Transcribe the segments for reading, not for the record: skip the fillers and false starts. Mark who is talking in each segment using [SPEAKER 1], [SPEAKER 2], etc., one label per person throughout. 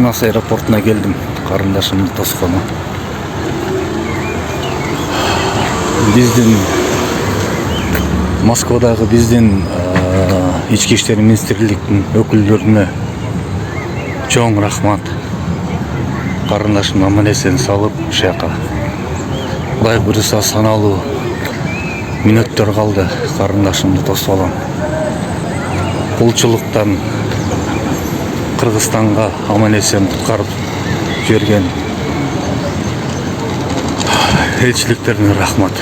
[SPEAKER 1] Манас аэропортуна келдим, карындашымды тоскону. Биздин Москвадагы биздин ички иштер министрликтин өкүлдөрүнө чоң рахмат. Карындашым аман-эсен салып ушака. Кудай буюрса саналуу мүнөттөр калды, карындашымды тосуп алам. Кулчулуктан Кыргызстанга аман-эсен куткарып жиберген элчиликтерине рахмат.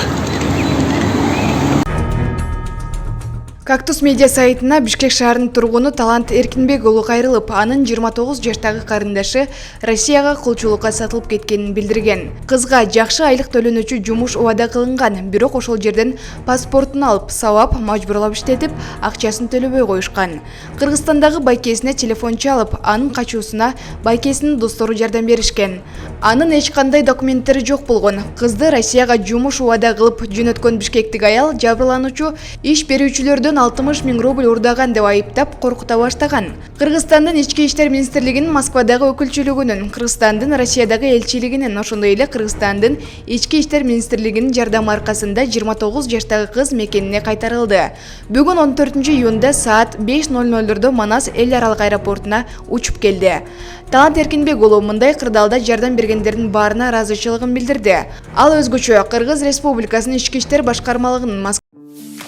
[SPEAKER 2] Кактус медиа сайтына Бишкек шаарынын тургуну Талант Эркинбек уулу кайрылып, анын 29 жаштагы карындашы Россияга кулчулукка сатылып кеткенин билдирген. Кызга жакшы айлык төлөнүүчү жумуш убада кылынган, бирок ошол жерден паспортун алып, сабап, мажбурлап иштетип, акчасын төлөбөй коюшкан. Кыргызстандагы байкесине телефон чалып, анын качуусуна байкесинин достору жардам беришкен. Анын эч кандай документтери жок болгон. Кызды Россияга жумуш убада кылып жөнөткөн бишкектик аял жабырлануучу иш берүүчүлөрдөн 60 000 рубль урдаган деп айыптап коркута баштаган. Кыргызстандын ички иштер министрлигинин Москвадагы өкүлчүлүгүнүн, Кыргызстандын Россиядагы элчилигинин, ошондой эле Кыргызстандын ички иштер министрлигинин жардамы аркасында 29 жаштагы кыз мекенине кайтарылды. Бүгүн 14 июнда саат 5:00 Манас эл аралык аэропортуна учуп келди. Талант Эркинбек уулу мындай кырдаалда жардам бергендердин баарына ыраазычылыгын билдирди. Ал өзгөчө Кыргыз Республикасынын ички иштер башкармалыгынын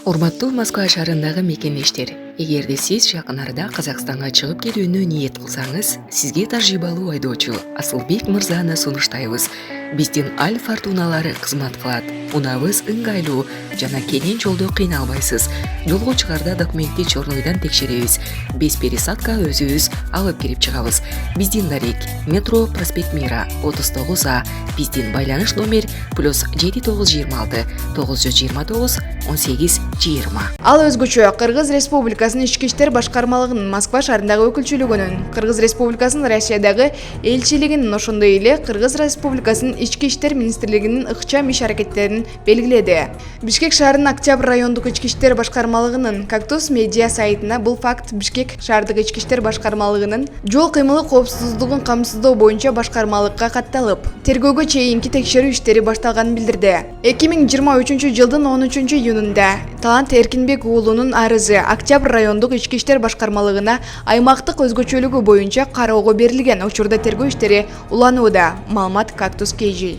[SPEAKER 3] Урматтуу Москва шаарындагы мекендештер, эгерде сиз жакын арада Казакстанга чыгып кетүүнү ниет кылсаңыз, сизге тажрыйбалуу айдоочу Асылбек мырзаны сунуштайбыз. Биздин Аль Фортуналары кызмат кылат. Унабыз ыңгайлуу жана кенен жолдо кыйналбайсыз. Жолго чыгарда документти чорнойдон текшеребиз. Без пересадка өзүбүз алып кирип чыгабыз. Биздин дарек метро проспект Мира 39А. Биздин байланыш номер +7926 929 1820.
[SPEAKER 2] Ал өзгөчө Кыргыз Республикасынын ички иштер башкармалыгынын Москва шаарындагы өкүлчүлүгүнүн, Кыргыз Республикасынын Россиядагы элчилигинин, ошондой эле Кыргыз Республикасынын ички иштер министрлигинин ыкчам иш-аракеттерин белгиледи. Бишкек шаарынын Октябрь райондук ички иштер башкармалыгынын Кактус медиа сайтына бул факт Бишкек шаардык ички иштер башкармалыгынын жол кыймылы коопсуздугун камсыздоо боюнча башкармалыкка катталып, тергөөгө чейинки текшерүү иштери башталганын билдирди. 2023 жылдын 13 июнунда Талант Эркинбек уулунун арызы Октябрь райондук ички иштер башкармалыгына аймактык өзгөчөлүгү боюнча кароого берилген. Учурда тергөө иштери уланууда. Маалымат Кактус KG.